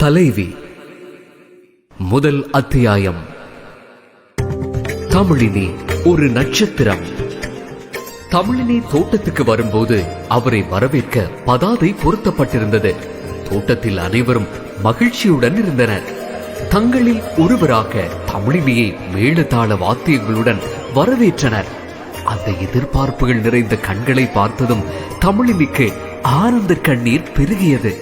தலைவி. முதல் அத்தியாயம். தமிழினி ஒரு நட்சத்திரம். தமிழினி தோட்டத்துக்கு வரும்போது அவரை வரவேற்க பதாதை பொருத்தப்பட்டிருந்தது. தோட்டத்தில் அனைவரும் மகிழ்ச்சியுடன் இருந்தனர். தங்களில் ஒருவராக தமிழினியை மேளதாள வாத்தியங்களுடன் வரவேற்றனர். அந்த எதிர்பார்ப்புகள் நிறைந்த கண்களை பார்த்ததும் தமிழினிக்கு ஆனந்த கண்ணீர் பெருகியது.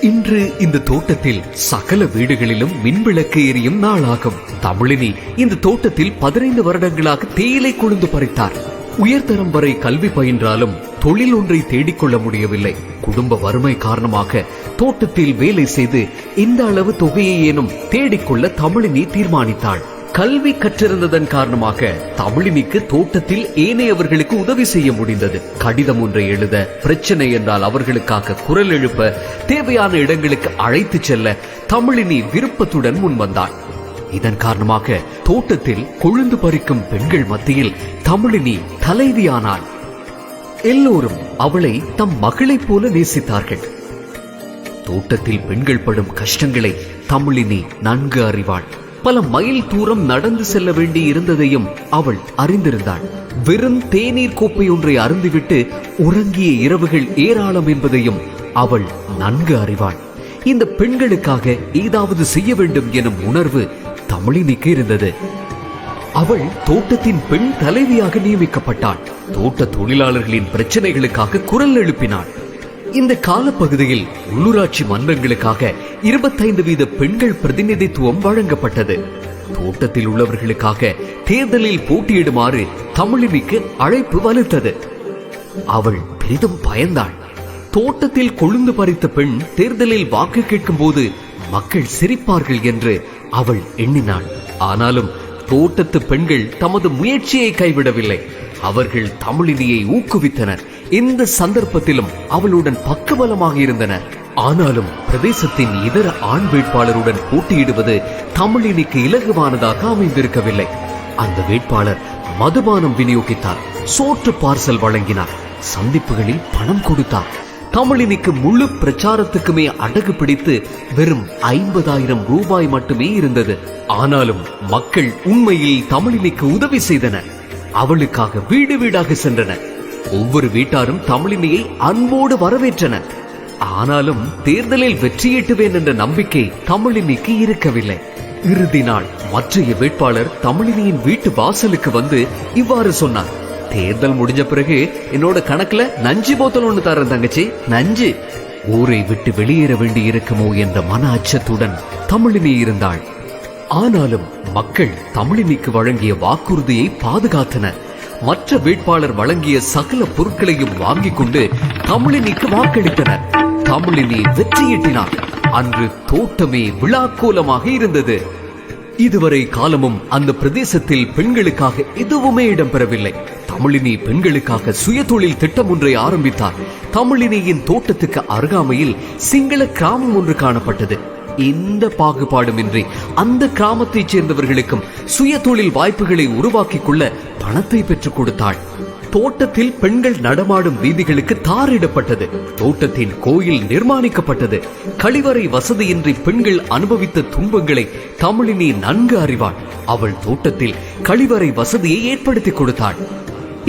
இன்று இந்த தோட்டத்தில் சகல வீடுகளிலும் மின்விளக்கு எரியும் நாளாகும். தமிழினி இந்த தோட்டத்தில் 15 வருடங்களாக தேயிலை கொழுந்து பறித்தார். உயர்தரம் வரை கல்வி பயின்றாலும் தொழில் ஒன்றை தேடிக்கொள்ள முடியவில்லை. குடும்ப வறுமை காரணமாக தோட்டத்தில் வேலை செய்து இந்த அளவு தொகையை ஏனும் தேடிக்கொள்ள தமிழினி தீர்மானித்தாள். கல்வி கற்றிருந்ததன் காரணமாக தமிழினிக்கு தோட்டத்தில் ஏனையவர்களுக்கு உதவி செய்ய முடிந்தது. கடிதம் ஒன்றை எழுத, பிரச்சனை என்றால் அவர்களுக்காக குரல் எழுப்ப, தேவையான இடங்களுக்கு அழைத்து செல்ல தமிழினி விருப்பத்துடன் முன்வந்தாள். இதன் காரணமாக தோட்டத்தில் கொழுந்து பறிக்கும் பெண்கள் மத்தியில் தமிழினி தலைவியானாள். எல்லோரும் அவளை தம் மகளைப் போல நேசித்தார்கள். தோட்டத்தில் பெண்கள் படும் கஷ்டங்களை தமிழினி நன்கு அறிவாள். பல மைல் தூரம் நடந்து செல்ல வேண்டி இருந்ததையும் அவள் அறிந்திருந்தாள். வெறும் தேநீர் கோப்பை ஒன்றை அருந்திவிட்டு உறங்கிய இரவுகள் ஏராளம் என்பதையும் அவள் நன்கு அறிவாள். இந்த பெண்களுக்காக ஏதாவது செய்ய வேண்டும் எனும் உணர்வு தமிழினிக்கு இருந்தது. அவள் தோட்டத்தின் பெண் தலைவியாக நியமிக்கப்பட்டாள். தோட்ட தொழிலாளர்களின் பிரச்சனைகளுக்காக குரல் எழுப்பினாள். இந்த காலப்பகுதியில் உள்ளூராட்சி மன்றங்களுக்காக 25% பெண்கள் பிரதிநிதித்துவம் வழங்கப்பட்டது. தோட்டத்தில் உள்ளவர்களுக்காக தேர்தலில் போட்டியிடுமாறு தமிழினிக்கு அழைப்பு வலுத்தது. அவள் பெரிதும் பயந்தாள். தோட்டத்தில் கொழுந்து பறித்த பெண் தேர்தலில் வாக்கு கேட்கும் போது மக்கள் சிரிப்பார்கள் என்று அவள் எண்ணினாள். ஆனாலும் தோட்டத்து பெண்கள் தமது முயற்சியை கைவிடவில்லை. அவர்கள் தமிழினியை ஊக்குவித்தனர். இந்த சந்தர்ப்பத்திலும் அவளுடன் பக்கபலமாக இருந்தனர். ஆனாலும் பிரதேசத்தின் இதர ஆண் வேட்பாளருடன் போட்டியிடுவது தமிழினிக்கு இலகுவானதாக அமைந்திருக்கவில்லை. அந்த வேட்பாளர் மதுபானம் விநியோகித்தார், சோற்று பார்சல் வழங்கினார், சந்திப்புகளில் பணம் கொடுத்தார். தமிழினிக்கு முழு பிரச்சாரத்துக்குமே அடகு பிடித்து வெறும் 50,000 ரூபாய் மட்டுமே இருந்தது. ஆனாலும் மக்கள் உண்மையில் தமிழினிக்கு உதவி செய்தனர். அவளுக்காக வீடு வீடாக சென்றனர். ஒவ்வொரு வீட்டாரும் தமிழினியை அன்போடு வரவேற்றனர். ஆனாலும் தேர்தலில் வெற்றியீட்டுவேன் என்ற நம்பிக்கை தமிழினிக்கு இருக்கவில்லை. இறுதி நாள் மற்றைய வேட்பாளர் தமிழினியின் வீட்டு வாசலுக்கு வந்து இவ்வாறு சொன்னார்: தேர்தல் முடிஞ்ச பிறகு என்னோட கணக்குல நஞ்சு போத்தல் ஒண்ணு தரேன் தங்கச்சி, நஞ்சு. ஊரை விட்டு வெளியேற வேண்டி இருக்குமோ என்ற மன அச்சத்துடன் தமிழினி இருந்தாள். ஆனாலும் மக்கள் தமிழினிக்கு வழங்கிய வாக்குறுதியை பாதுகாத்தனர். மற்ற வேட்பாளர் வழங்கிய சகல பொருட்களையும் வாங்கிக் கொண்டு தமிழினிக்கு வாக்களித்தனர். தமிழினி வெற்றியீட்டினார். அன்று தோட்டமே விழாக்கோலமாக இருந்தது. இதுவரை காலமும் அந்த பிரதேசத்தில் பெண்களுக்காக எதுவுமே இடம்பெறவில்லை. தமிழினி பெண்களுக்காக சுயதொழில் திட்டம் ஒன்றை ஆரம்பித்தார். தமிழினியின் தோட்டத்துக்கு அருகாமையில் சிங்கள கிராமம் ஒன்று காணப்பட்டது. எந்த பாகுபாடுமின்றி அந்த கிராமத்தைச் சேர்ந்தவர்களுக்கும் சுயதொழில் வாய்ப்புகளை உருவாக்கிக் கொள்ள பணத்தை பெற்றுக் கொடுத்தாள். தோட்டத்தில் பெண்கள் நடமாடும் வீதிகளுக்கு தாரிடப்பட்டது. தோட்டத்தின் கோயில் நிர்மாணிக்கப்பட்டது. கழிவறை வசதியின்றி பெண்கள் அனுபவித்த துன்பங்களை தமிழினி நன்கு அறிவாள். அவள் தோட்டத்தில் கழிவறை வசதியை ஏற்படுத்தி கொடுத்தாள்.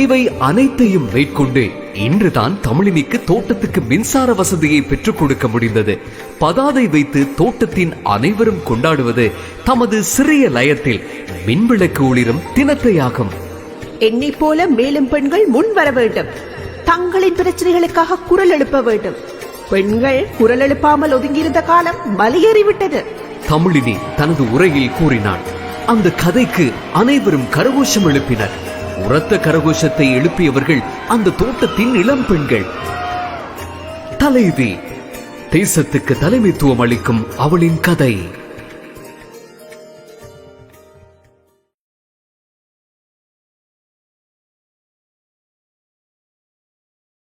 இவை அனைத்தையும் மேற்கொண்டு இன்றுதான் தமிழினிக்கு தோட்டத்துக்கு மின்சார வசதியை பெற்றுக் கொடுக்க முடிந்தது. பதாதை வைத்து தோட்டத்தின் அனைவரும் கொண்டாடுவது தமது சிறிய லயத்தில் மின்விளக்கு ஒளிரும் தினத்தையாகும். என்னை போல மேலும் பெண்கள் முன் வர வேண்டும். தங்களின் பிரச்சனைகளுக்காக குரல் எழுப்ப வேண்டும். பெண்கள் குரல் எழுப்பாமல் ஒதுங்கியிருந்த காலம் மலையேறிவிட்டது. தமிழினி தனது உரையில் கூறினாள். அந்த கதைக்கு அனைவரும் கரகோஷம் எழுப்பினர். உரத்த கரகோஷத்தை எழுப்பியவர்கள் அந்த தோட்டத்தின் இளம் பெண்கள். தலைவி தேசத்துக்கு தலைமைத்துவம் அளிக்கும் அவளின் கதை.